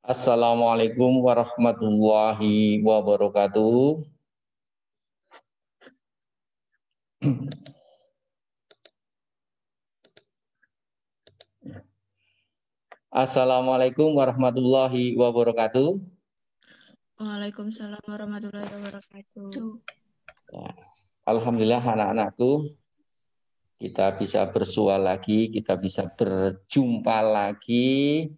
Assalamualaikum warahmatullahi wabarakatuh. Assalamualaikum warahmatullahi wabarakatuh. Waalaikumsalam warahmatullahi wabarakatuh. Alhamdulillah anak-anakku, kita bisa bersua lagi, kita bisa berjumpa lagi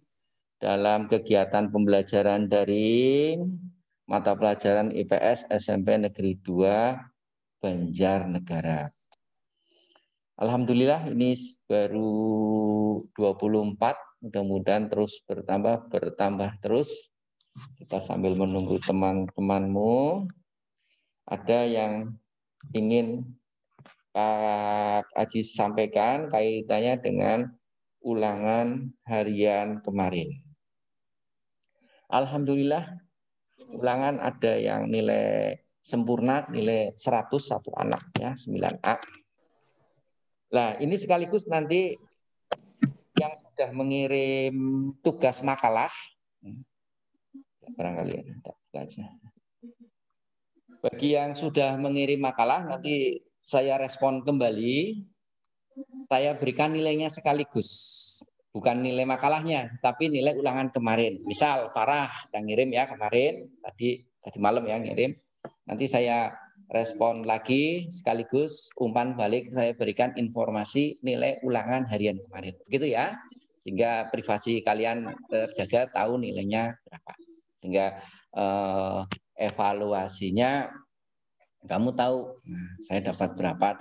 dalam kegiatan pembelajaran daring mata pelajaran IPS SMP Negeri 2 Banjarnegara. Alhamdulillah ini baru 24, mudah-mudahan terus bertambah terus. Kita sambil menunggu teman-temanmu. Ada yang ingin Pak Aji sampaikan kaitannya dengan ulangan harian kemarin. Alhamdulillah ulangan ada yang nilai sempurna, nilai 100 satu anak ya, 9A. Nah, ini sekaligus nanti yang sudah mengirim tugas makalah, barangkali ya, bagi yang sudah mengirim makalah, nanti saya respon kembali, saya berikan nilainya sekaligus, bukan nilai makalahnya, tapi nilai ulangan kemarin. Misal Farah yang ngirim ya kemarin, tadi malam ya ngirim, nanti saya respon lagi sekaligus umpan balik, saya berikan informasi nilai ulangan harian kemarin, begitu ya, sehingga privasi kalian terjaga, tahu nilainya berapa, sehingga evaluasinya kamu tahu saya dapat berapa.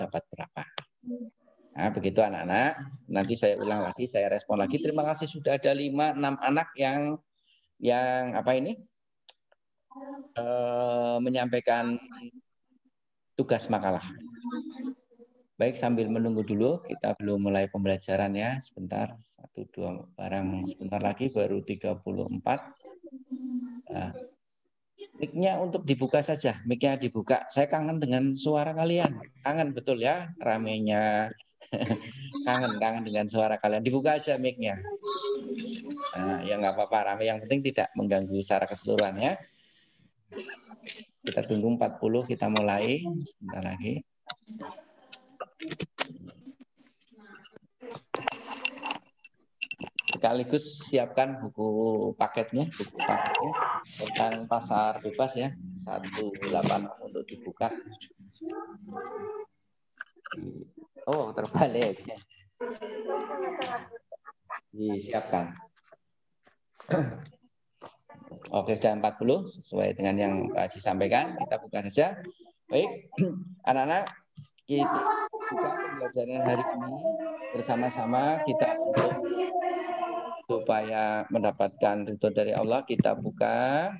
Nah, begitu anak-anak, nanti saya ulang lagi, saya respon lagi. Terima kasih sudah ada 5-6 anak yang menyampaikan tugas makalah. Baik, sambil menunggu dulu, kita belum mulai pembelajaran ya, sebentar, 1-2 barang sebentar lagi baru 34. Nah, mic-nya untuk dibuka saja, mic-nya dibuka. Saya kangen dengan suara kalian, kangen betul ya, ramenya, kangen dengan suara kalian. Dibuka aja mic-nya. Nah, ya nggak apa-apa, rame. Yang penting tidak mengganggu secara keseluruhan ya. Kita tunggu 40, kita mulai sebentar lagi. Sekaligus siapkan buku paketnya tentang pasar bebas ya, 186 untuk dibuka. Oh, terbalik. Disiapkan. Oke, sudah 40 sesuai dengan yang Pak Haji sampaikan, kita buka saja. Baik, anak-anak, kita buka pembelajaran hari ini bersama-sama, kita supaya mendapatkan ridho dari Allah, kita buka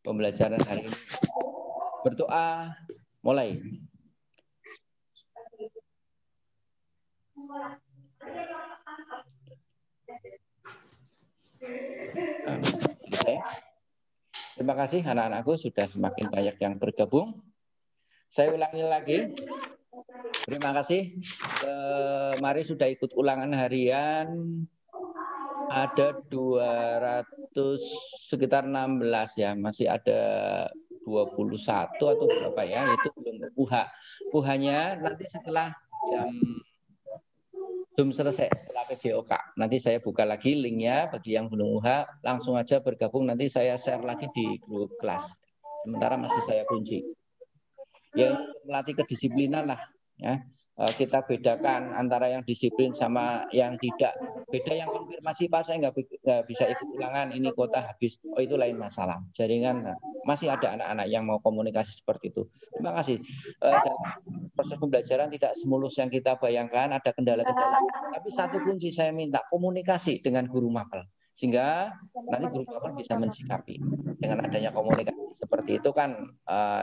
pembelajaran hari ini. Berdoa, mulai. Terima kasih anak-anakku, sudah semakin banyak yang bergabung. Saya ulangi lagi. Terima kasih. Mari sudah ikut ulangan harian. Ada 200, sekitar 16 ya. Masih ada 21 atau berapa ya. Itu belum UH. UH-nya nanti setelah belum selesai, setelah PJOK. Nanti saya buka lagi linknya, bagi yang belum UH, langsung aja bergabung, nanti saya share lagi di grup kelas. Sementara masih saya kunci. Ya, ini melatih kedisiplinan lah. Ya. Kita bedakan antara yang disiplin sama yang tidak. Beda yang konfirmasi, Pak, saya nggak bisa ikut ulangan, ini kuota habis. Oh, itu lain masalah. Jaringan, masih ada anak-anak yang mau komunikasi seperti itu. Terima kasih. Dalam proses pembelajaran tidak semulus yang kita bayangkan, ada kendala-kendala. Tapi satu kunci saya minta, komunikasi dengan guru mapel. Sehingga nanti guru mapel bisa mensikapi. Dengan adanya komunikasi seperti itu kan,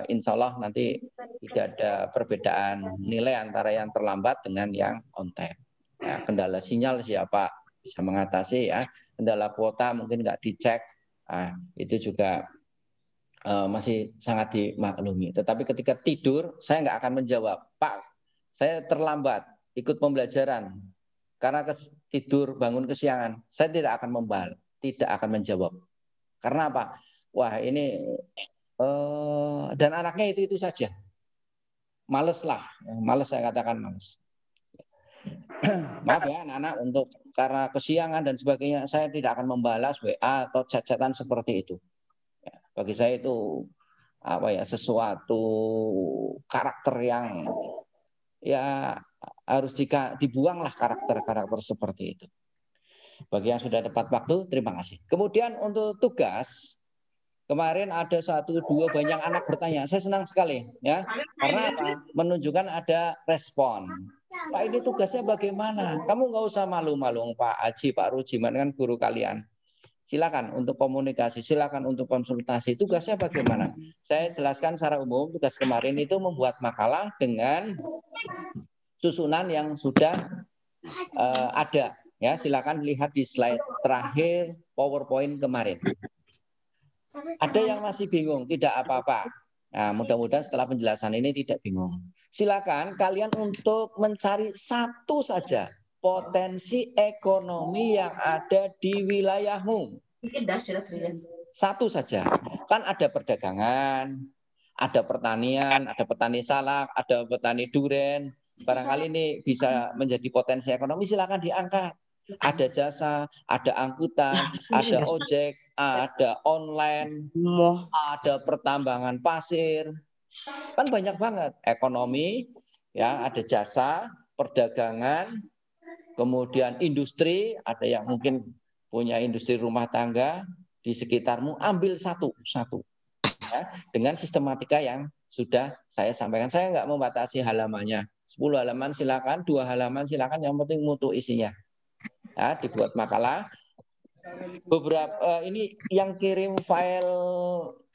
insya Allah nanti tidak ada perbedaan nilai antara yang terlambat dengan yang on time. Ya, kendala sinyal siapa bisa mengatasi ya. Kendala kuota mungkin nggak dicek, itu juga masih sangat dimaklumi. Tetapi ketika tidur, saya nggak akan menjawab, Pak, saya terlambat ikut pembelajaran karena tidur bangun kesiangan. Saya tidak akan menjawab. Karena apa? Wah ini dan anaknya itu saja. Males lah, males saya katakan males. Maaf ya anak-anak untuk karena kesiangan dan sebagainya saya tidak akan membalas WA atau chat-chatan seperti itu. Ya, bagi saya itu apa ya sesuatu karakter yang ya harus dibuanglah karakter-karakter seperti itu. Bagi yang sudah tepat waktu, terima kasih. Kemudian untuk tugas, kemarin ada 1, 2 banyak anak bertanya. Saya senang sekali ya. Karena apa? Menunjukkan ada respon. Pak ini tugasnya bagaimana? Kamu nggak usah malu-malu Pak Haji, Pak Rujiman kan guru kalian. Silakan untuk komunikasi, silakan untuk konsultasi. Tugasnya bagaimana? Saya jelaskan secara umum, tugas kemarin itu membuat makalah dengan susunan yang sudah ada. Ya, silakan lihat di slide terakhir PowerPoint kemarin. Ada yang masih bingung, tidak apa-apa. Nah, mudah-mudahan setelah penjelasan ini tidak bingung. Silakan kalian untuk mencari satu saja potensi ekonomi yang ada di wilayahmu. Satu saja. Kan ada perdagangan, ada pertanian, ada petani salak, ada petani duren. Barangkali ini bisa menjadi potensi ekonomi, silakan diangkat. Ada jasa, ada angkutan, ada ojek, ada online, ada pertambangan pasir. Kan banyak banget ekonomi, ya ada jasa, perdagangan, kemudian industri, ada yang mungkin punya industri rumah tangga di sekitarmu, ambil satu ya, dengan sistematika yang sudah saya sampaikan. Saya nggak membatasi halamannya, 10 halaman silakan, 2 halaman silakan, yang penting mutu isinya. Ya, dibuat makalah. Beberapa ini yang kirim file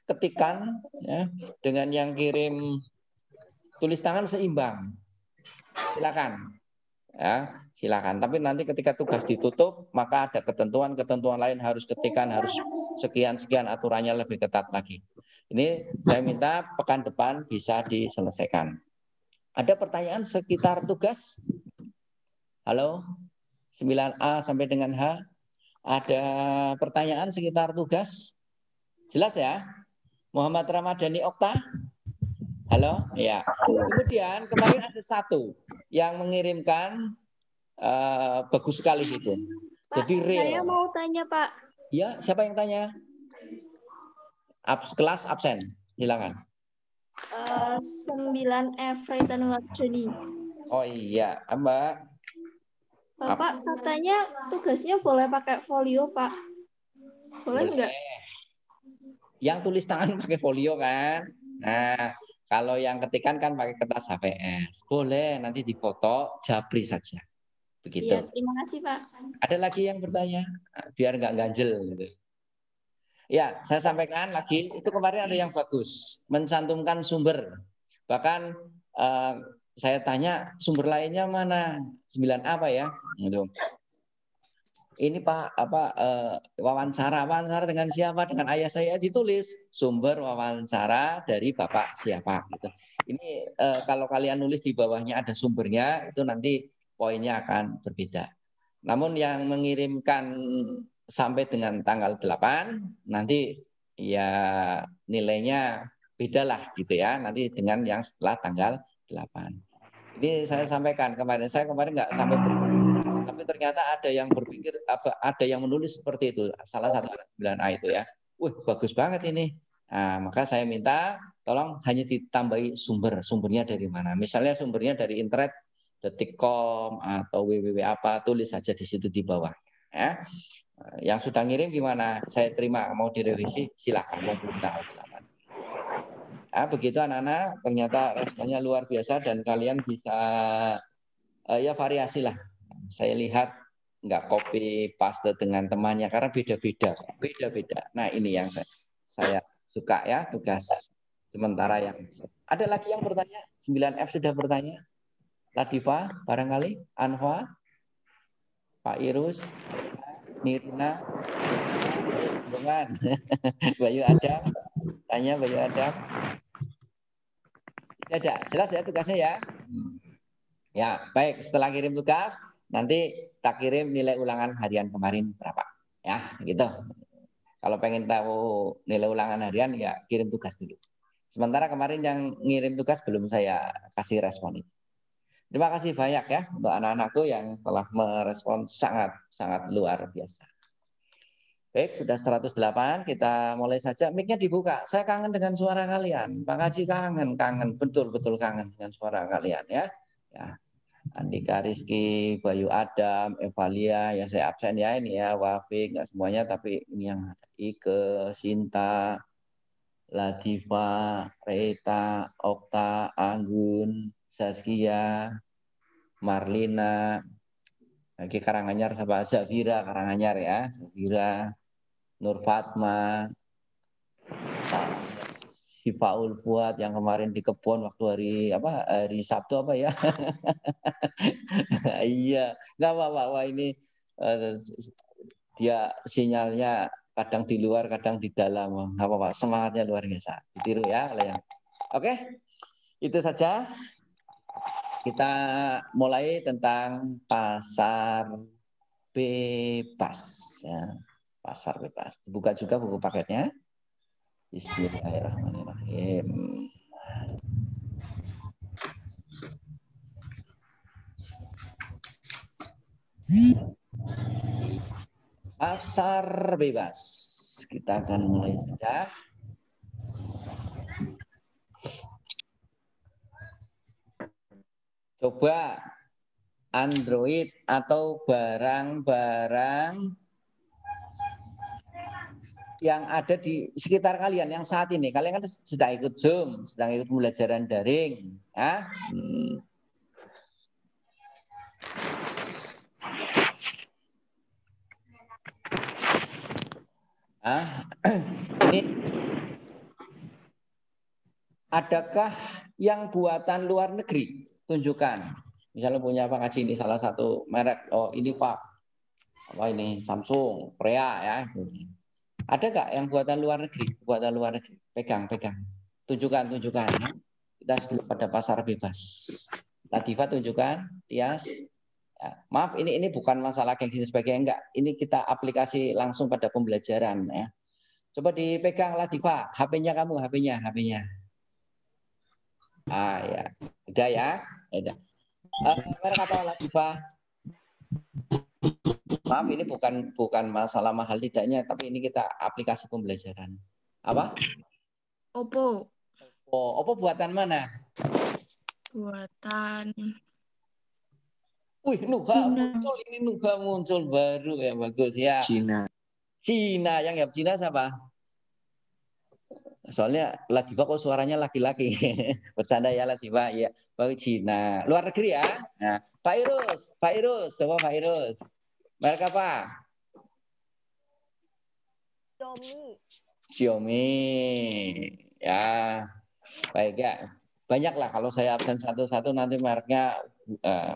ketikan ya, dengan yang kirim tulis tangan seimbang. Silakan. Ya, silakan. Tapi nanti ketika tugas ditutup, maka ada ketentuan-ketentuan lain harus ketikan, harus sekian-sekian aturannya lebih ketat lagi. Ini saya minta pekan depan bisa diselesaikan. Ada pertanyaan sekitar tugas? Halo? 9A sampai dengan H. Ada pertanyaan sekitar tugas? Jelas ya? Muhammad Ramadhani Okta? Halo? Ya. Kemudian kemarin ada satu yang mengirimkan bagus sekali itu. Pak, Jadi real. saya mau tanya, Pak. Ya, siapa yang tanya? Kelas absen. Silakan. 9F written work journey. Oh iya, Mbak. Bapak katanya tugasnya boleh pakai folio, Pak. Boleh nggak? Yang tulis tangan pakai folio kan? Nah, kalau yang ketikan kan pakai kertas HVS. Boleh, nanti difoto, japri saja. Begitu. Iya, terima kasih, Pak. Ada lagi yang bertanya? Biar nggak ganjel. Gitu. Ya, saya sampaikan lagi, itu kemarin ada yang bagus. Mencantumkan sumber. Bahkan saya tanya, sumber lainnya mana? 9 apa ya? Gitu. Ini Pak wawancara dengan siapa, dengan ayah saya, ditulis sumber wawancara dari Bapak siapa gitu. Ini kalau kalian nulis di bawahnya ada sumbernya, itu nanti poinnya akan berbeda. Namun yang mengirimkan sampai dengan tanggal 8 nanti ya nilainya bedalah gitu ya, nanti dengan yang setelah tanggal 8. Ini saya sampaikan kemarin nggak sampai tapi ternyata ada yang berpikir ada yang menulis seperti itu, salah satu anak 9A itu ya. Bagus banget ini. Nah, maka saya minta tolong hanya ditambahi sumbernya dari mana. Misalnya sumbernya dari internet detik.com atau www apa, tulis saja di situ di bawah ya. Yang sudah ngirim gimana? Saya terima, mau direvisi silakan, mau belum tahu silakan. Nah, begitu anak-anak, ternyata responnya luar biasa dan kalian bisa ya variasi lah. Saya lihat nggak copy paste dengan temannya karena beda-beda. Nah ini yang saya suka ya, tugas sementara yang ada lagi yang bertanya. 9F sudah bertanya. Latifa barangkali, Anfa, Pak Irus, Nirina, Bungan, Bayu Adam, tanya Bayu Adam. Ada jelas ya tugasnya ya. Ya baik, setelah kirim tugas nanti tak kirim nilai ulangan harian kemarin berapa ya gitu. Kalau pengen tahu nilai ulangan harian, ya kirim tugas dulu. Sementara kemarin yang ngirim tugas belum saya kasih respon itu. Terima kasih banyak ya untuk anak-anakku yang telah merespon sangat luar biasa. Baik, sudah 108, kita mulai saja. Mic-nya dibuka. Saya kangen dengan suara kalian. Pak Haji kangen, betul-betul kangen dengan suara kalian ya. Ya. Andika Rizky, Bayu Adam, Evalia, ya saya absen ya ini ya, Wafik, nggak semuanya, tapi ini yang ada. Ike, Sinta, Latifa, Reta, Okta, Anggun, Saskia, Marlina, lagi Karanganyar sama Zafira, Karanganyar ya, Zafira, Nur Fatma, Sifaul Fuad yang kemarin di kebun waktu hari Sabtu apa ya? Iya, nggak apa-apa ini dia sinyalnya kadang di luar, kadang di dalam, nggak apa-apa, semangatnya luar biasa. Ditiru ya, yang. Oke, itu saja. Kita mulai tentang pasar bebas. Ya. Pasar bebas. Dibuka juga buku paketnya. Bismillahirrahmanirrahim. Pasar bebas. Kita akan mulai saja. Coba Android atau barang-barang yang ada di sekitar kalian yang saat ini. Kalian kan sedang ikut Zoom, sedang ikut pembelajaran daring. Ya? Ini adakah yang buatan luar negeri? Tunjukkan. Misalnya punya Pak Haji ini salah satu merek. Oh ini Pak, apa ini Samsung, Korea ya. Ada nggak yang buatan luar negeri? Buatan luar negeri. Pegang. Tunjukkan. Kita sebelum pada pasar bebas. Latifa tunjukkan, Tias. Ya, maaf, ini bukan masalah gengsi sebagainya, enggak. Ini kita aplikasi langsung pada pembelajaran ya. Coba dipegang Latifa, HP-nya kamu, HP-nya. Ah ya, udah ya. Udah. Merek apa Latifa? Maaf, ini bukan masalah mahal tidaknya, tapi ini kita aplikasi pembelajaran. Apa? Oppo. Oh, Oppo buatan mana? Buatan. Wih, Nuha muncul, ini Nuha muncul baru ya, bagus ya. Cina, yang ya Cina siapa? Soalnya Latifa kok suaranya laki-laki. Bercanda ya Latifa, ya. Bagus Cina. Luar negeri ya. Nah, Pak Irus, coba Pak Irus. Merek apa? Xiaomi. Ya, baik ya. Banyaklah kalau saya absen satu-satu nanti mereknya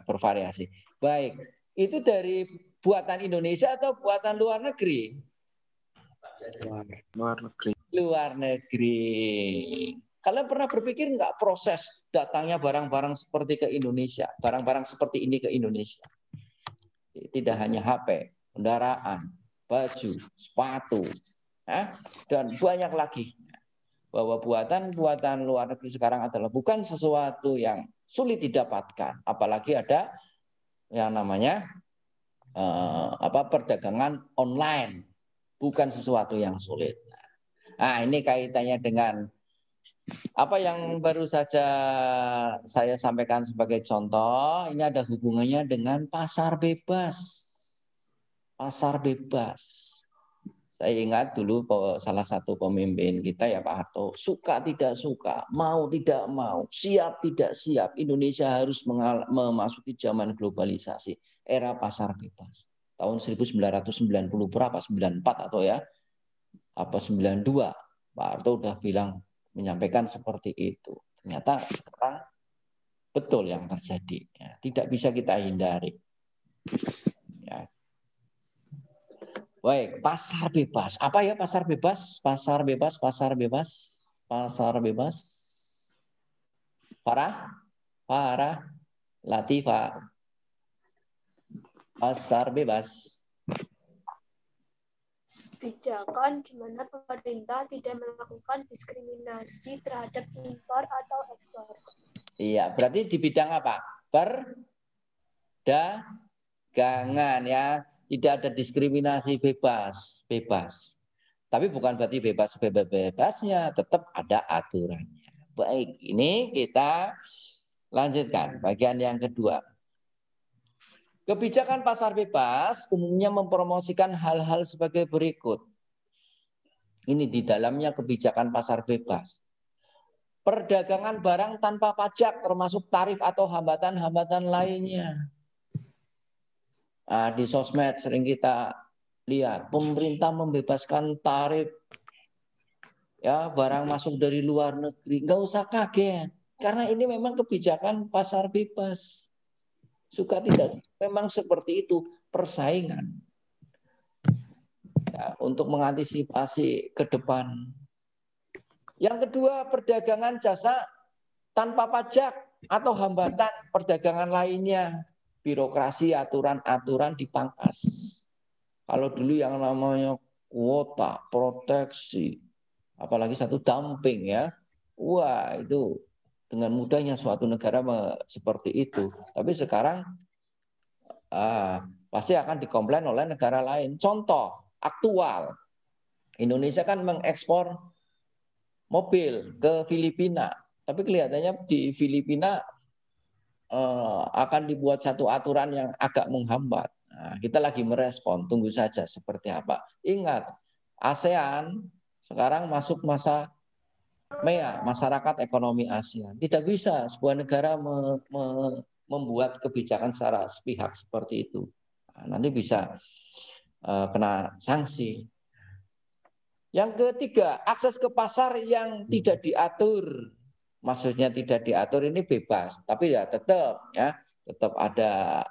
bervariasi. Baik, itu dari buatan Indonesia atau buatan luar negeri? Luar negeri. Kalian pernah berpikir nggak proses datangnya barang-barang seperti ke Indonesia, barang-barang seperti ini ke Indonesia? Tidak hanya HP, kendaraan, baju, sepatu, dan banyak lagi. Bahwa buatan luar negeri sekarang adalah bukan sesuatu yang sulit didapatkan, apalagi ada yang namanya perdagangan online, bukan sesuatu yang sulit. Nah, ini kaitannya dengan apa yang baru saja saya sampaikan sebagai contoh. Ini ada hubungannya dengan pasar bebas. Pasar bebas. Saya ingat dulu salah satu pemimpin kita ya Pak Harto, suka tidak suka, mau tidak mau, siap tidak siap, Indonesia harus memasuki zaman globalisasi, era pasar bebas. Tahun 1990 berapa? 94 atau ya? Apa 92? Pak Harto udah bilang, menyampaikan seperti itu. Ternyata sekarang betul yang terjadi. Ya, tidak bisa kita hindari. Ya. Baik, pasar bebas. Apa ya pasar bebas? Pasar bebas. Farah, Latifa. Pasar bebas. kebijakan di mana pemerintah tidak melakukan diskriminasi terhadap impor atau ekspor. Iya, berarti di bidang apa? Perdagangan ya. Tidak ada diskriminasi bebas. Tapi bukan berarti bebas-bebasnya, tetap ada aturannya. Baik, ini kita lanjutkan bagian yang kedua. Kebijakan pasar bebas umumnya mempromosikan hal-hal sebagai berikut. Ini di dalamnya kebijakan pasar bebas. Perdagangan barang tanpa pajak termasuk tarif atau hambatan-hambatan lainnya. Nah, di sosmed sering kita lihat pemerintah membebaskan tarif ya barang masuk dari luar negeri. Nggak usah kaget karena ini memang kebijakan pasar bebas. Suka tidak memang seperti itu persaingan ya, untuk mengantisipasi ke depan. Yang kedua, perdagangan jasa tanpa pajak atau hambatan perdagangan lainnya. Birokrasi, aturan-aturan dipangkas. Kalau dulu yang namanya kuota, proteksi, apalagi satu dumping ya, wah itu dengan mudahnya suatu negara seperti itu. Tapi sekarang pasti akan dikomplain oleh negara lain. Contoh aktual, Indonesia kan mengekspor mobil ke Filipina, tapi kelihatannya di Filipina akan dibuat satu aturan yang agak menghambat. Nah, kita lagi merespon, tunggu saja seperti apa. Ingat, ASEAN sekarang masuk masa MEA, masyarakat ekonomi ASEAN. Tidak bisa sebuah negara membuat kebijakan secara sepihak seperti itu. Nah, nanti bisa kena sanksi. Yang ketiga, akses ke pasar yang tidak diatur. Maksudnya tidak diatur ini bebas, tapi ya tetap ada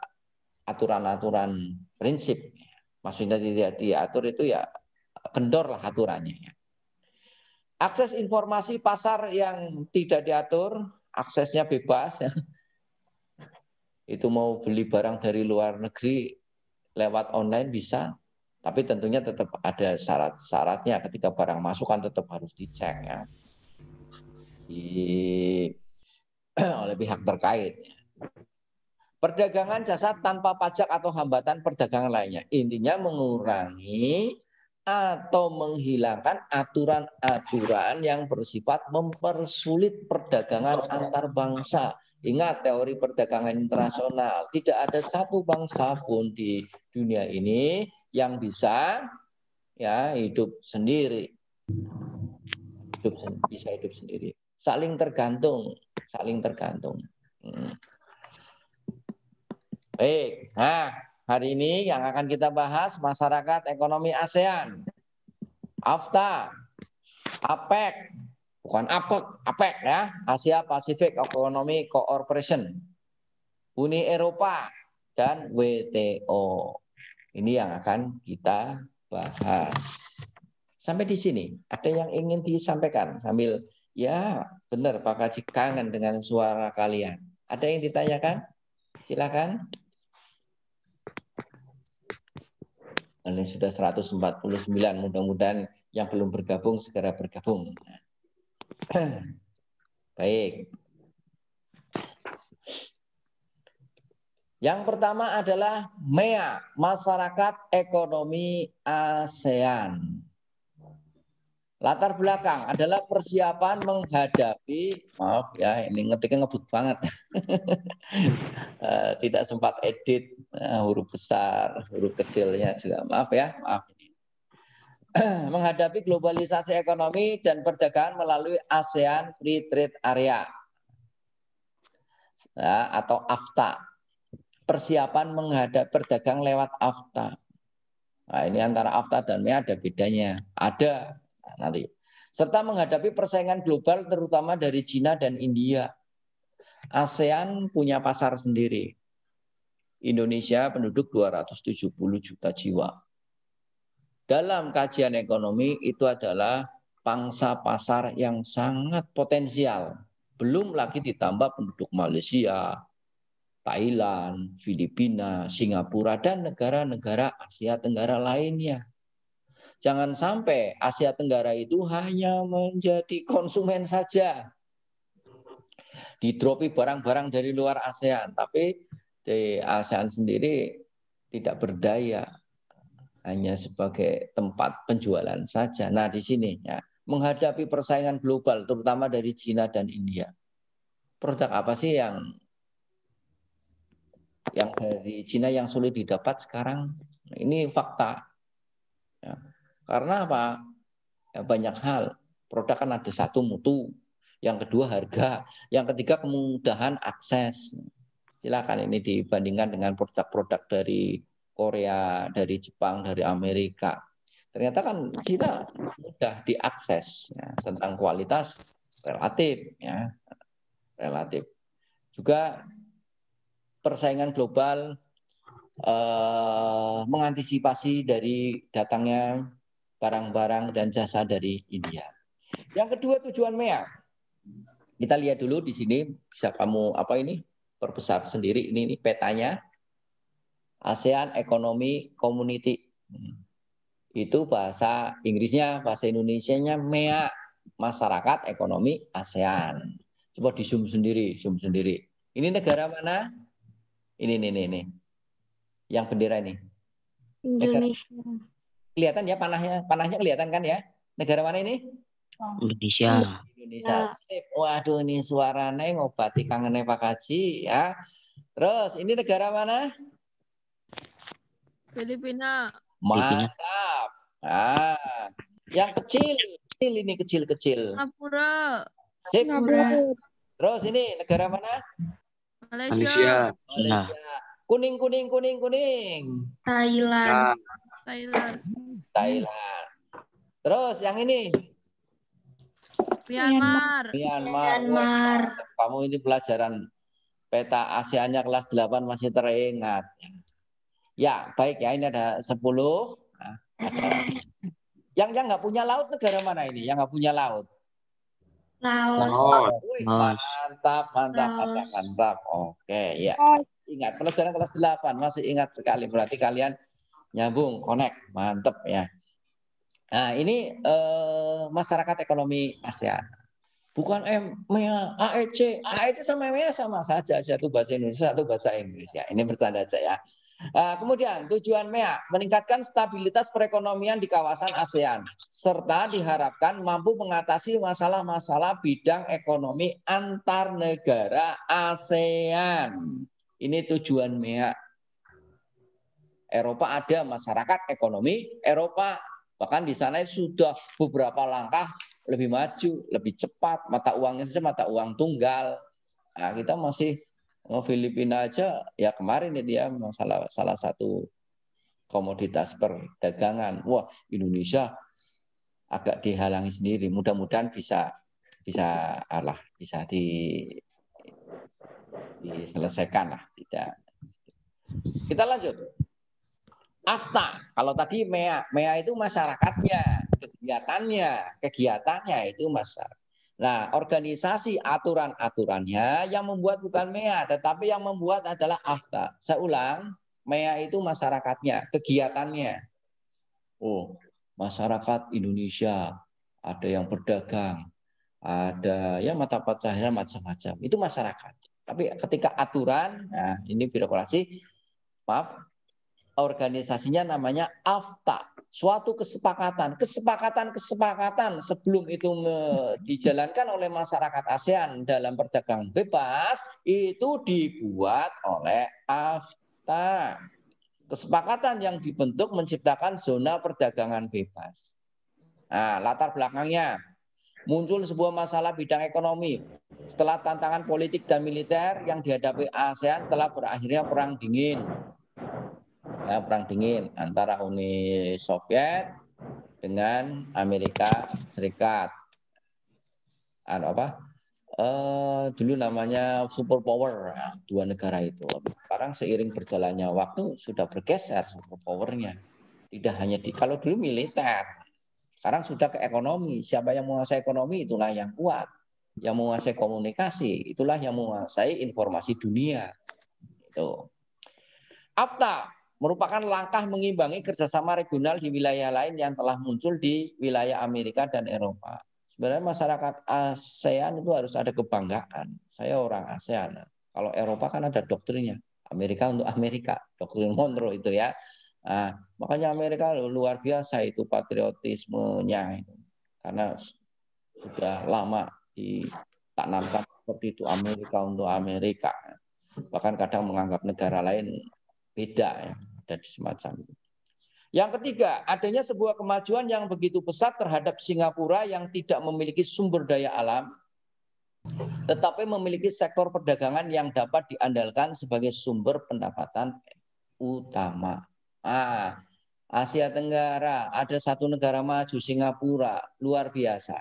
aturan-aturan prinsip. Maksudnya tidak diatur itu ya kendor lah aturannya. Akses informasi pasar yang tidak diatur, aksesnya bebas. Itu mau beli barang dari luar negeri lewat online bisa, tapi tentunya tetap ada syarat-syaratnya. Ketika barang masuk kan tetap harus dicek ya oleh pihak terkait. Perdagangan jasa tanpa pajak atau hambatan perdagangan lainnya. Intinya mengurangi atau menghilangkan aturan-aturan yang bersifat mempersulit perdagangan antar bangsa. Ingat teori perdagangan internasional, tidak ada satu bangsa pun di dunia ini yang bisa ya hidup sendiri. Bisa hidup sendiri. Saling tergantung. Baik, nah hari ini yang akan kita bahas masyarakat ekonomi ASEAN, AFTA, APEC, bukan APEC, APEC ya, Asia Pacific Economic Cooperation, Uni Eropa, dan WTO. Ini yang akan kita bahas. Sampai di sini, ada yang ingin disampaikan sambil ya benar Pak Kaji kangen dengan suara kalian. Ada yang ditanyakan? Silakan. Ini sudah 149, mudah-mudahan yang belum bergabung segera bergabung. Baik. Yang pertama adalah MEA, Masyarakat Ekonomi ASEAN. Latar belakang adalah persiapan menghadapi, maaf ya, ini ngetiknya ngebut banget. Tidak sempat edit huruf besar, huruf kecilnya juga, maaf ya, maaf. Menghadapi globalisasi ekonomi dan perdagangan melalui ASEAN Free Trade Area ya, atau AFTA. Persiapan menghadapi perdagangan lewat AFTA. Nah, ini antara AFTA dan MEA ada bedanya. Ada nanti. Serta menghadapi persaingan global terutama dari Cina dan India. ASEAN punya pasar sendiri. Indonesia penduduk 270 juta jiwa. Dalam kajian ekonomi itu adalah pangsa pasar yang sangat potensial. Belum lagi ditambah penduduk Malaysia, Thailand, Filipina, Singapura, dan negara-negara Asia Tenggara lainnya. Jangan sampai Asia Tenggara itu hanya menjadi konsumen saja. Didropi barang-barang dari luar ASEAN, tapi di ASEAN sendiri tidak berdaya, hanya sebagai tempat penjualan saja. Nah, di sini ya, menghadapi persaingan global, terutama dari Cina dan India. Produk apa sih yang dari Cina yang sulit didapat sekarang? Ini fakta. Ya. Karena apa? Ya, banyak hal. Produk kan ada satu, mutu. Yang kedua, harga. Yang ketiga, kemudahan akses. Silakan ini dibandingkan dengan produk-produk dari Korea, dari Jepang, dari Amerika. Ternyata kan Cina mudah diakses ya, tentang kualitas relatif, ya, relatif. Juga persaingan global mengantisipasi dari datangnya barang-barang dan jasa dari India. Yang kedua, tujuan MEA. Kita lihat dulu di sini, bisa kamu perbesar sendiri ini petanya. ASEAN Economic Community. Itu bahasa Inggrisnya, bahasa Indonesianya MEA, Masyarakat Ekonomi ASEAN. Coba di zoom sendiri. Ini negara mana? Ini. Yang bendera ini. Indonesia. Kelihatan ya panahnya kelihatan kan ya? Negara mana ini? Indonesia. Waduh, ini suaranya ngobati kangennya Pak Haji ya. Terus ini negara mana? Filipina. Mantap. Nah, yang kecil ini kecil. Singapura. Terus ini negara mana? Malaysia. Kuning. Thailand. Terus yang ini? Myanmar. Kamu ini pelajaran peta ASEAN-nya kelas 8 masih teringat. Ya, baik ya, ini ada 10. Nah, yang nggak punya laut negara mana ini? Yang nggak punya laut? Laos. Mantap. Oke, ya. Ingat, pelajaran kelas 8 masih ingat sekali. Berarti kalian nyambung, connect. Mantap ya. Nah, ini masyarakat ekonomi ASEAN. Bukan MEA, AEC. AEC sama MEA sama saja. Satu bahasa Indonesia, satu bahasa Inggris. Ya, ini bercanda aja ya. Kemudian tujuan MEA meningkatkan stabilitas perekonomian di kawasan ASEAN serta diharapkan mampu mengatasi masalah-masalah bidang ekonomi antar negara ASEAN. Ini tujuan MEA. Eropa ada masyarakat ekonomi Eropa, bahkan di sana sudah beberapa langkah lebih maju, lebih cepat, mata uangnya saja mata uang tunggal. Nah, kita masih Filipina aja ya kemarin itu ya salah satu komoditas perdagangan. Wah, Indonesia agak dihalangi sendiri. Mudah-mudahan bisa diselesaikan lah. Kita lanjut. AFTA. Kalau tadi MEA itu masyarakatnya, kegiatannya itu masyarakat. Nah, organisasi aturan-aturannya yang membuat bukan MEA, tetapi yang membuat adalah AFTA. Saya ulang, MEA itu masyarakatnya, kegiatannya. Oh, masyarakat Indonesia, ada yang berdagang, ada ya mata pencaharian macam-macam. Itu masyarakat. Tapi ketika aturan, nah ini birokrasi, organisasinya namanya AFTA. Suatu kesepakatan sebelum itu dijalankan oleh masyarakat ASEAN dalam perdagangan bebas itu dibuat oleh AFTA. Kesepakatan yang dibentuk menciptakan zona perdagangan bebas. Nah, latar belakangnya muncul sebuah masalah bidang ekonomi setelah tantangan politik dan militer yang dihadapi ASEAN setelah berakhirnya Perang Dingin. Ya, Perang Dingin antara Uni Soviet dengan Amerika Serikat. Dulu namanya superpower, ya, dua negara itu. Sekarang seiring berjalannya waktu sudah bergeser superpowernya. Tidak hanya kalau dulu militer, sekarang sudah ke ekonomi. Siapa yang menguasai ekonomi itulah yang kuat. Yang menguasai komunikasi itulah yang menguasai informasi dunia. Itu. AFTA merupakan langkah mengimbangi kerjasama regional di wilayah lain yang telah muncul di wilayah Amerika dan Eropa. Sebenarnya masyarakat ASEAN itu harus ada kebanggaan. Saya orang ASEAN. Kalau Eropa kan ada doktrinnya. Amerika untuk Amerika, doktrin Monroe itu ya. Nah, makanya Amerika luar biasa itu patriotismenya itu. Karena sudah lama ditanamkan seperti itu, Amerika untuk Amerika. Bahkan kadang menganggap negara lain beda ya, ada semacam itu. Yang ketiga, adanya sebuah kemajuan yang begitu pesat terhadap Singapura yang tidak memiliki sumber daya alam, tetapi memiliki sektor perdagangan yang dapat diandalkan sebagai sumber pendapatan utama. Asia Tenggara, ada satu negara maju, Singapura, luar biasa.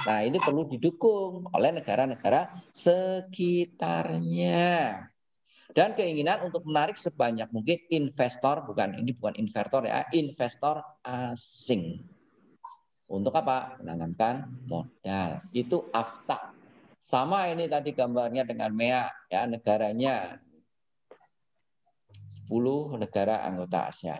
Nah, ini perlu didukung oleh negara-negara sekitarnya. Dan keinginan untuk menarik sebanyak mungkin investor, bukan investor ya, investor asing. Untuk apa? Menanamkan modal. Itu AFTA. Sama ini tadi gambarnya dengan MEA, ya, negaranya 10 negara anggota ASEAN.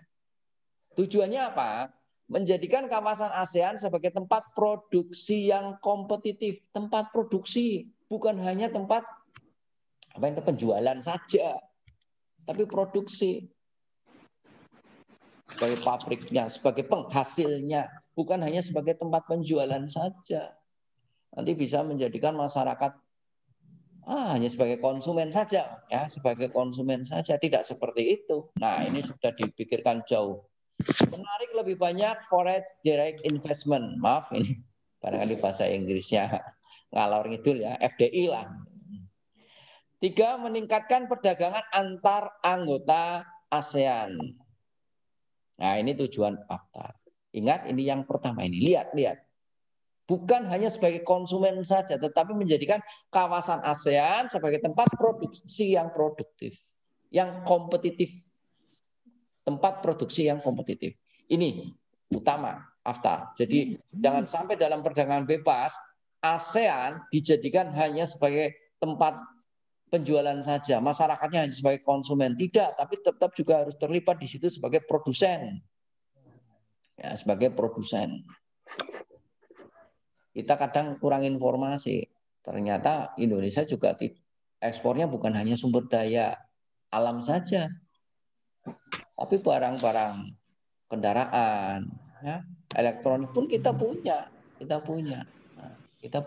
Tujuannya apa? Menjadikan kawasan ASEAN sebagai tempat produksi yang kompetitif, tempat produksi, bukan hanya tempat penjualan saja, tapi produksi sebagai pabriknya, sebagai penghasilnya, bukan hanya sebagai tempat penjualan saja. Nanti bisa menjadikan masyarakat hanya sebagai konsumen saja, ya, sebagai konsumen saja, tidak seperti itu. Nah, ini sudah dipikirkan jauh. Menarik lebih banyak foreign direct investment. Maaf ini barangkali bahasa Inggrisnya ngalor ngidul ya, FDI lah. 3, meningkatkan perdagangan antar anggota ASEAN. Nah, ini tujuan AFTA. Ingat, ini yang pertama ini. Lihat. Bukan hanya sebagai konsumen saja, tetapi menjadikan kawasan ASEAN sebagai tempat produksi yang produktif, yang kompetitif. Tempat produksi yang kompetitif. Ini utama AFTA. Jadi jangan sampai dalam perdagangan bebas, ASEAN dijadikan hanya sebagai tempat penjualan saja, masyarakatnya hanya sebagai konsumen, tidak, tapi tetap juga harus terlibat di situ sebagai produsen, ya, sebagai produsen. Kita kadang kurang informasi, ternyata Indonesia juga ekspornya bukan hanya sumber daya alam saja, tapi barang-barang kendaraan, ya, elektronik pun kita punya itu.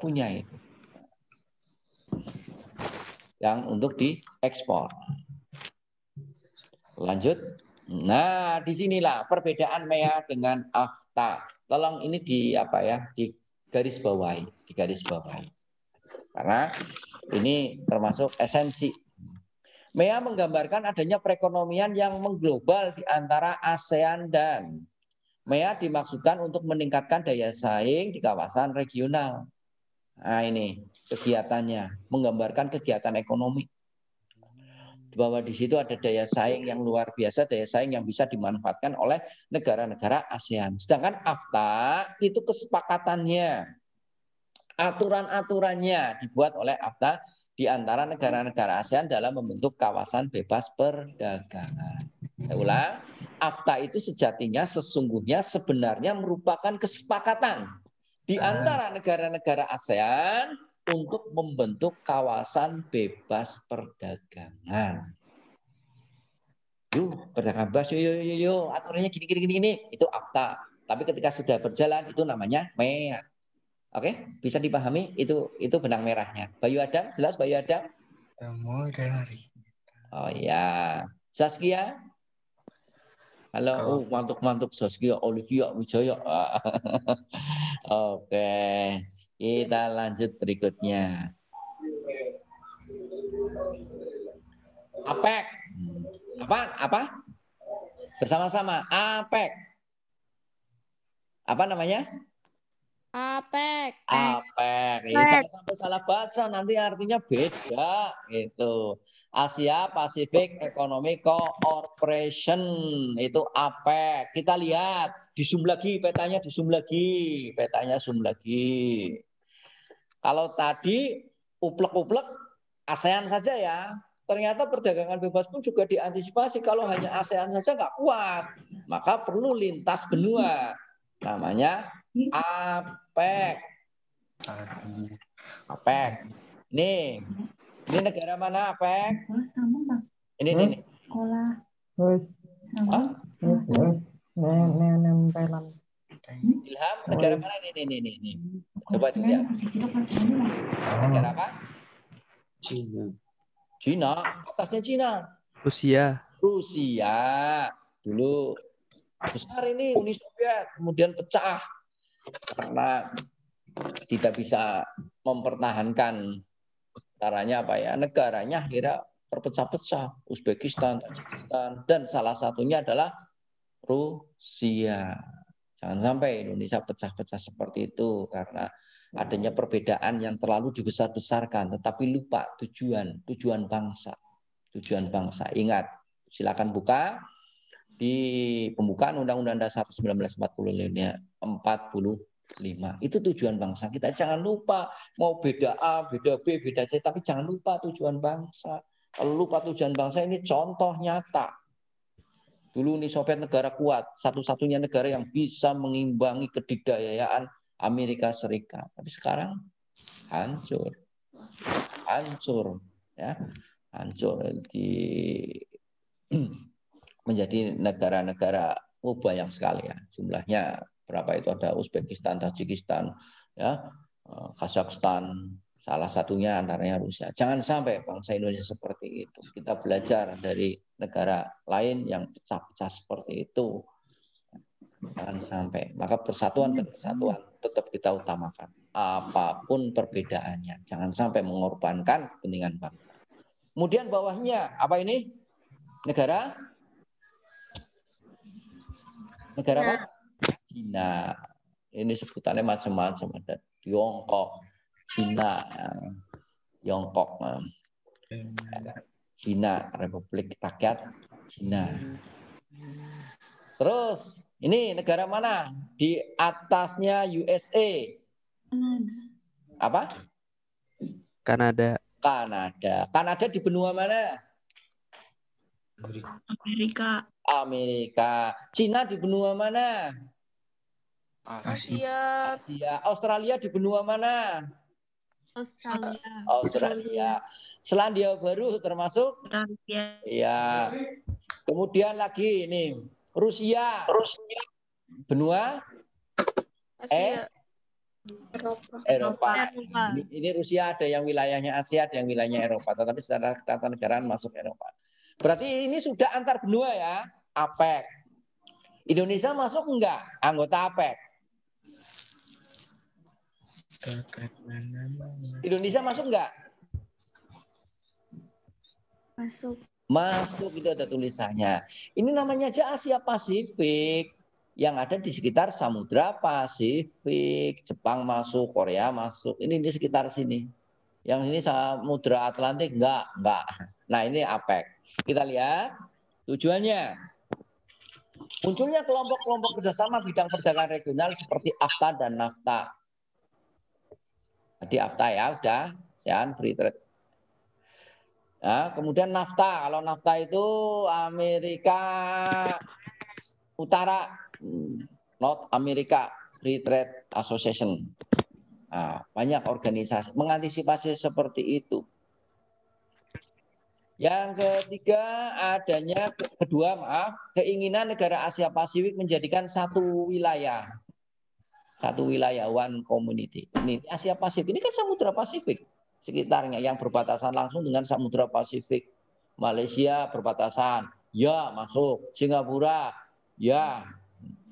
Yang untuk diekspor. Lanjut. Nah, disinilah perbedaan MEA dengan AFTA. Tolong ini di garis bawahi, Karena ini termasuk esensi. MEA menggambarkan adanya perekonomian yang mengglobal di antara ASEAN dan MEA dimaksudkan untuk meningkatkan daya saing di kawasan regional. Nah, ini kegiatannya, menggambarkan kegiatan ekonomi. Bahwa di situ ada daya saing yang luar biasa, daya saing yang bisa dimanfaatkan oleh negara-negara ASEAN. Sedangkan AFTA itu kesepakatannya, aturan-aturannya dibuat oleh AFTA di antara negara-negara ASEAN dalam membentuk kawasan bebas perdagangan. Saya ulang, AFTA itu sesungguhnya sebenarnya merupakan kesepakatan di antara negara-negara ASEAN untuk membentuk kawasan bebas perdagangan. Yuk, perdagangan bebas, yuk, aturannya gini, itu AFTA. Tapi ketika sudah berjalan, itu namanya MEA. Oke, bisa dipahami? Itu benang merahnya. Bayu Adam, jelas Bayu Adam? Oh ya, Saskia? Halo, mantap Saskia, Olivia Wijaya. Oke, kita lanjut berikutnya. APEC. Apa? Bersama-sama. APEC. Apa namanya? APEC. Jangan sampai salah baca, nanti artinya beda. Itu Asia Pacific Economic Cooperation, itu APEC. Kita lihat, petanya di zoom lagi. Kalau tadi uplek-uplek ASEAN saja ya. ternyata perdagangan bebas pun juga diantisipasi. Kalau hanya ASEAN saja nggak kuat, maka perlu lintas benua. Namanya APEC. APEC. Ini negara mana APEC? Ini. Ilham, negara mana ini? Coba dilihat. Negara apa? Cina. Atasnya Cina. Rusia. Dulu besar ini Uni Soviet, kemudian pecah karena tidak bisa mempertahankan caranya apa ya? Negaranya akhirnya terpecah-pecah. Uzbekistan, Tajikistan, dan salah satunya adalah Rusia. Jangan sampai Indonesia pecah-pecah seperti itu karena adanya perbedaan yang terlalu dibesar-besarkan, tetapi lupa tujuan bangsa. Tujuan bangsa. Ingat, silakan buka di pembukaan Undang-Undang Dasar 1945. Itu tujuan bangsa. Kita jangan lupa, mau beda A, beda B, beda C, tapi jangan lupa tujuan bangsa. Kalau lupa tujuan bangsa, ini contoh nyata. Dulu Uni Soviet negara kuat, satu-satunya negara yang bisa mengimbangi kedikdayaan Amerika Serikat. Tapi sekarang hancur, ya, hancur menjadi negara-negara banyak sekali ya. Jumlahnya berapa itu, ada Uzbekistan, Tajikistan, ya, Kazakhstan. Salah satunya antaranya Rusia. Jangan sampai bangsa Indonesia seperti itu. Kita belajar dari negara lain yang pecah-pecah seperti itu. Jangan sampai. Maka persatuan dan kesatuan tetap kita utamakan. Apapun perbedaannya. Jangan sampai mengorbankan kepentingan bangsa. Kemudian bawahnya, apa ini? Negara apa? Cina. Ini sebutannya macam-macam. Ada Tiongkok, Cina, Tiongkok, Cina, Republik Rakyat Cina. Terus, ini negara mana? Di atasnya USA. Apa? Kanada. Kanada di benua mana? Amerika. Cina di benua mana? Asia. Australia di benua mana? Australia. Selandia Baru termasuk? Iya. Kemudian lagi ini Rusia. Benua? Asia. Eropa. Ini Rusia ada yang wilayahnya Asia, ada yang wilayahnya Eropa. Tetapi secara ketatanegaraan masuk Eropa. Berarti ini sudah antar benua ya, APEC. Indonesia masuk enggak anggota APEC? Indonesia masuk enggak? Masuk, itu ada tulisannya. Ini namanya aja Asia Pasifik. Yang ada di sekitar Samudra Pasifik. Jepang masuk, Korea masuk. Ini di sekitar sini. Yang ini Samudra Atlantik enggak. Nah, ini APEC. Kita lihat tujuannya. Munculnya kelompok-kelompok kerjasama bidang perdagangan regional seperti AFTA dan NAFTA. Jadi AFTA ya udah, ASEAN Free Trade. Nah, kemudian NAFTA. Kalau NAFTA itu Amerika Utara, North America Free Trade Association. Nah, banyak organisasi mengantisipasi seperti itu. Yang ketiga keinginan negara Asia Pasifik menjadikan satu wilayah, one community. Ini Asia Pasifik, ini kan Samudra Pasifik sekitarnya yang berbatasan langsung dengan Samudra Pasifik. Malaysia berbatasan, ya masuk. Singapura, ya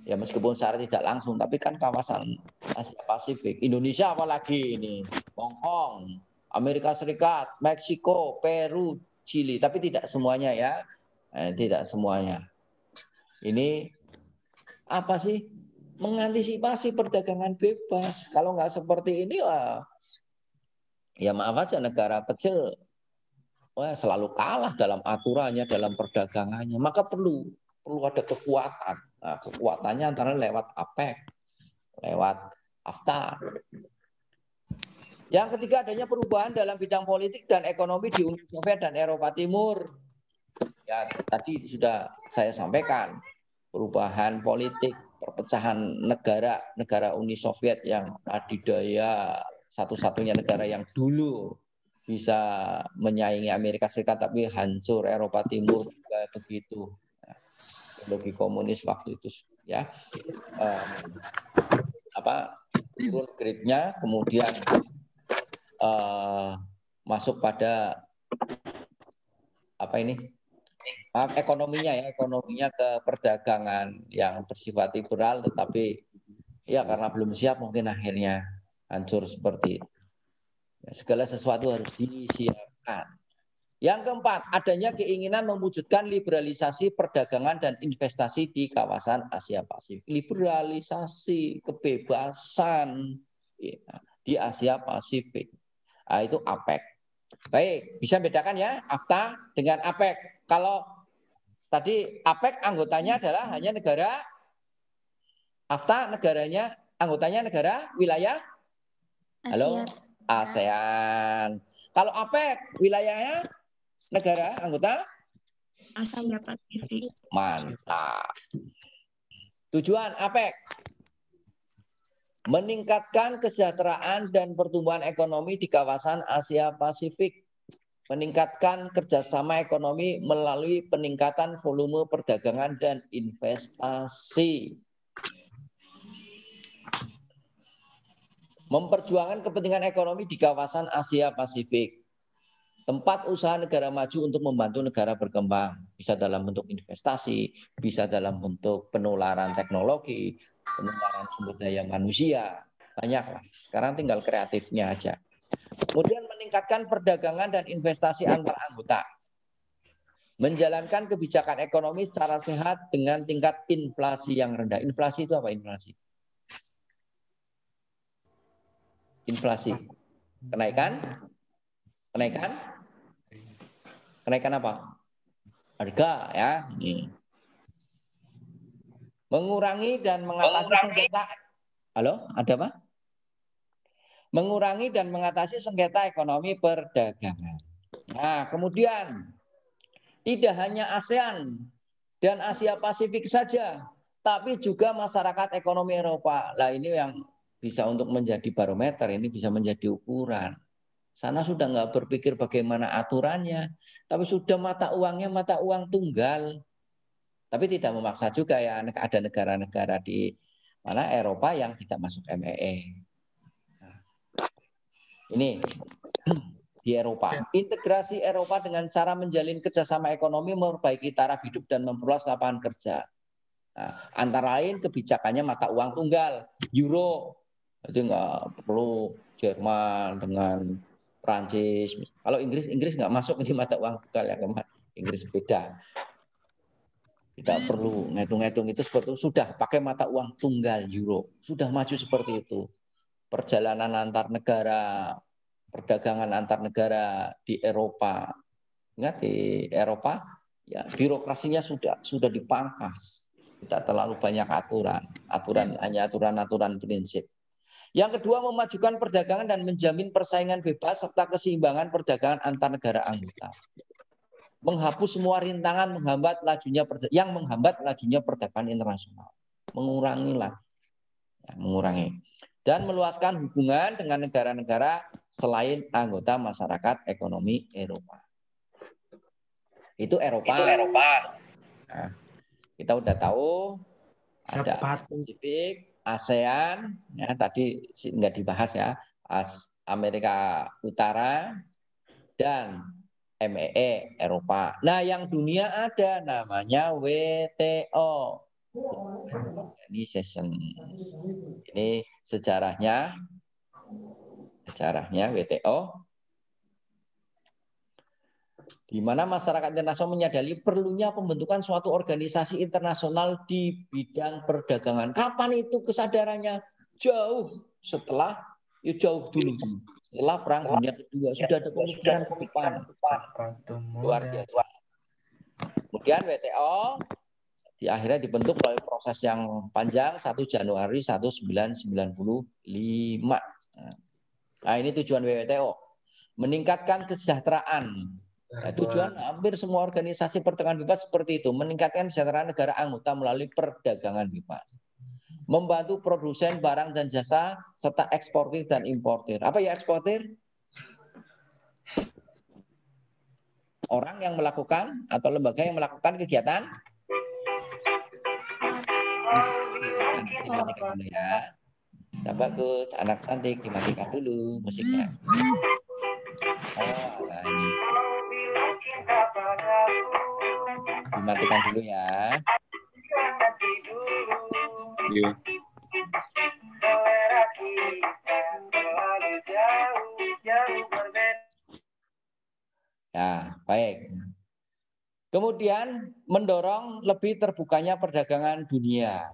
meskipun secara tidak langsung, tapi kan kawasan Asia Pasifik. Indonesia apalagi ini, Hong Kong, Amerika Serikat, Meksiko, Peru, Chili, tapi tidak semuanya ya, tidak semuanya. Ini apa sih? Mengantisipasi perdagangan bebas. Kalau nggak seperti ini, ya maaf aja negara kecil selalu kalah dalam aturannya, dalam perdagangannya. Maka perlu ada kekuatan. Nah, kekuatannya antara lewat APEC, lewat AFTA. Yang ketiga, adanya perubahan dalam bidang politik dan ekonomi di Uni Soviet dan Eropa Timur. Ya, tadi sudah saya sampaikan. Perubahan politik, perpecahan negara Uni Soviet yang adidaya satu-satunya negara yang dulu bisa menyaingi Amerika Serikat, tapi hancur. Eropa Timur juga begitu. Ideologi komunis waktu itu ya turun grade-nya, kemudian masuk pada ekonominya ke perdagangan yang bersifat liberal, tetapi ya karena belum siap mungkin akhirnya hancur seperti itu. Ya, segala sesuatu harus disiapkan. Yang keempat, adanya keinginan mewujudkan liberalisasi perdagangan dan investasi di kawasan Asia Pasifik. Liberalisasi, kebebasan di Asia Pasifik. Nah, itu APEC. Baik, bisa bedakan ya AFTA dengan APEC. Kalau tadi APEC anggotanya adalah hanya negara, AFTA anggotanya negara wilayah ASEAN. ASEAN. Kalau APEC wilayahnya negara anggota Asia Pasifik. Mantap. Tujuan APEC meningkatkan kesejahteraan dan pertumbuhan ekonomi di kawasan Asia Pasifik, meningkatkan kerjasama ekonomi melalui peningkatan volume perdagangan dan investasi, memperjuangkan kepentingan ekonomi di kawasan Asia Pasifik, tempat usaha negara maju untuk membantu negara berkembang, bisa dalam bentuk investasi, bisa dalam bentuk penularan teknologi, penularan sumber daya manusia, banyaklah. Sekarang tinggal kreatifnya aja. Kemudian meningkatkan perdagangan dan investasi antar anggota, menjalankan kebijakan ekonomi secara sehat dengan tingkat inflasi yang rendah. Inflasi itu apa inflasi? Inflasi, kenaikan apa? Harga ya. Mengurangi dan mengatasi sengketa. Halo, ada apa? Mengurangi dan mengatasi sengketa ekonomi perdagangan. Nah, kemudian tidak hanya ASEAN dan Asia Pasifik saja, tapi juga masyarakat ekonomi Eropa. Lah ini yang bisa untuk menjadi barometer, ini bisa menjadi ukuran. Sana sudah nggak berpikir bagaimana aturannya, tapi sudah mata uangnya mata uang tunggal. Tapi tidak memaksa juga ya, ada negara-negara di mana Eropa yang tidak masuk MEE. Nah, ini di Eropa. Integrasi Eropa dengan cara menjalin kerjasama ekonomi, memperbaiki taraf hidup dan memperluas lapangan kerja. Nah, antara lain kebijakannya mata uang tunggal, euro. Jadi nggak perlu Jerman dengan Prancis. Kalau Inggris nggak masuk di mata uang tunggal ya, Inggris beda. Tidak perlu ngitung-ngitung itu seperti itu. Sudah pakai mata uang tunggal euro. Sudah maju seperti itu. Perjalanan antar negara, perdagangan antar negara di Eropa. Ingat di Eropa ya birokrasinya sudah dipangkas. Tidak terlalu banyak aturan hanya aturan prinsip. Yang kedua, memajukan perdagangan dan menjamin persaingan bebas serta keseimbangan perdagangan antar negara anggota. Menghapus semua rintangan yang menghambat lajunya perdagangan internasional. Mengurangi. Dan meluaskan hubungan dengan negara-negara selain anggota masyarakat ekonomi Eropa. Itu Eropa. Nah, kita udah tahu ada Pasifik, ASEAN, ya tadi nggak dibahas ya, Amerika Utara dan MEE Eropa. Nah, yang dunia ada namanya WTO. Ini sejarahnya WTO, di mana masyarakat internasional menyadari perlunya pembentukan suatu organisasi internasional di bidang perdagangan. Kapan itu kesadarannya? Jauh dulu. Setelah Perang Dunia Kedua sudah ada pemikiran ke depan. Luar biasa. Kemudian WTO akhirnya dibentuk melalui proses yang panjang 1 Januari 1995. Nah, ini tujuan WWTO. Meningkatkan kesejahteraan. Nah, tujuan hampir semua organisasi perdagangan bebas seperti itu. Meningkatkan kesejahteraan negara anggota melalui perdagangan bebas. Membantu produsen barang dan jasa, serta eksportir dan importir. Apa ya eksportir? Orang yang melakukan atau lembaga yang melakukan kegiatan. Dimatikan dulu ya. Nah, bagus, anak cantik dimatikan dulu musiknya. Oh, ini. Dimatikan dulu ya. Iya. Ya, baik. Kemudian mendorong lebih terbukanya perdagangan dunia.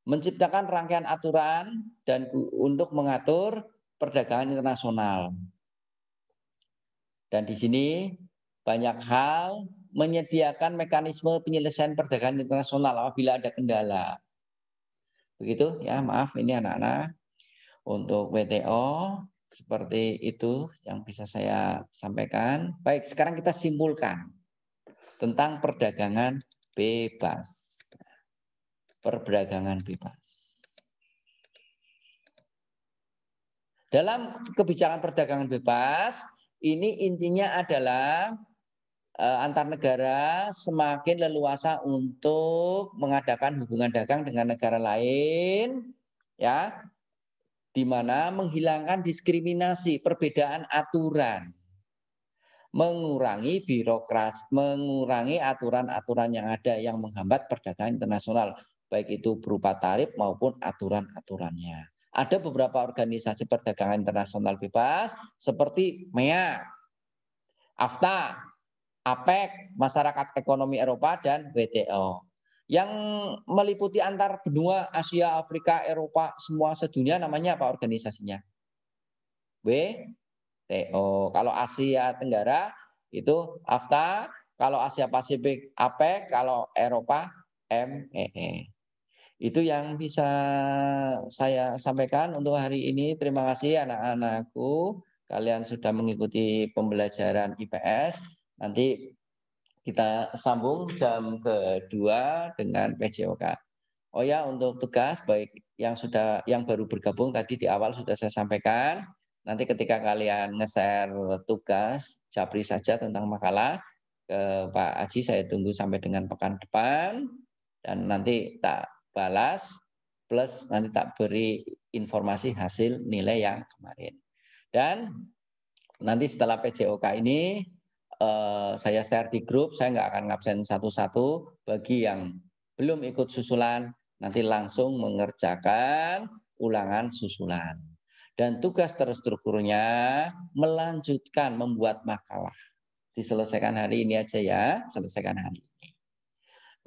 Menciptakan rangkaian aturan dan untuk mengatur perdagangan internasional. Dan di sini banyak hal menyediakan mekanisme penyelesaian perdagangan internasional apabila ada kendala. Begitu ya, maaf ini anak-anak. Untuk WTO seperti itu yang bisa saya sampaikan. Baik, sekarang kita simpulkan tentang perdagangan bebas. Perdagangan bebas. Dalam kebijakan perdagangan bebas, ini intinya adalah antar negara semakin leluasa untuk mengadakan hubungan dagang dengan negara lain, ya, di mana menghilangkan diskriminasi, perbedaan aturan, mengurangi birokrasi, mengurangi aturan-aturan yang ada yang menghambat perdagangan internasional, baik itu berupa tarif maupun aturan-aturannya. Ada beberapa organisasi perdagangan internasional bebas seperti MEA, AFTA, APEC, Masyarakat Ekonomi Eropa, dan WTO. Yang meliputi antar benua Asia, Afrika, Eropa, semua sedunia namanya apa organisasinya? WTO. Kalau Asia Tenggara itu AFTA, kalau Asia Pasifik APEC, kalau Eropa MEE. Itu yang bisa saya sampaikan untuk hari ini. Terima kasih anak-anakku. Kalian sudah mengikuti pembelajaran IPS. Nanti kita sambung jam kedua dengan PJOK. Oh ya, untuk tugas baik yang baru bergabung tadi di awal sudah saya sampaikan. Nanti ketika kalian nge-share tugas, japri saja tentang makalah ke Pak Aji, saya tunggu sampai dengan pekan depan dan nanti tak balas plus nanti tak beri informasi hasil nilai yang kemarin. Dan nanti setelah PJOK ini saya share di grup, saya nggak akan ngabsen satu-satu. Bagi yang belum ikut susulan, nanti langsung mengerjakan ulangan susulan. Dan tugas terstrukturnya melanjutkan membuat makalah. Diselesaikan hari ini aja ya, selesaikan hari ini.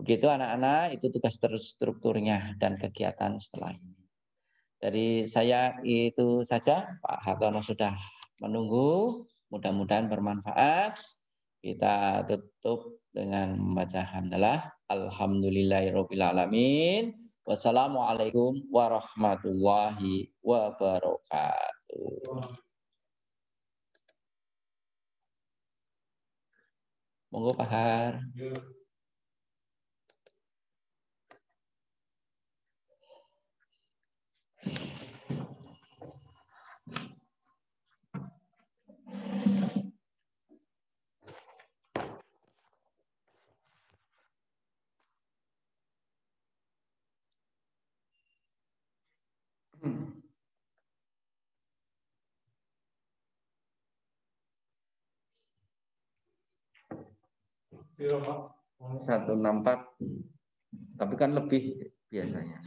Begitu anak-anak, itu tugas terstrukturnya dan kegiatan setelah ini. Dari saya itu saja, Pak Hartono sudah menunggu, mudah-mudahan bermanfaat. Kita tutup dengan membaca hamdalah. Alhamdulillahirabbil alamin. Wassalamualaikum warahmatullahi wabarakatuh. Monggo Pak Har. Iya, 164, tapi kan lebih biasanya.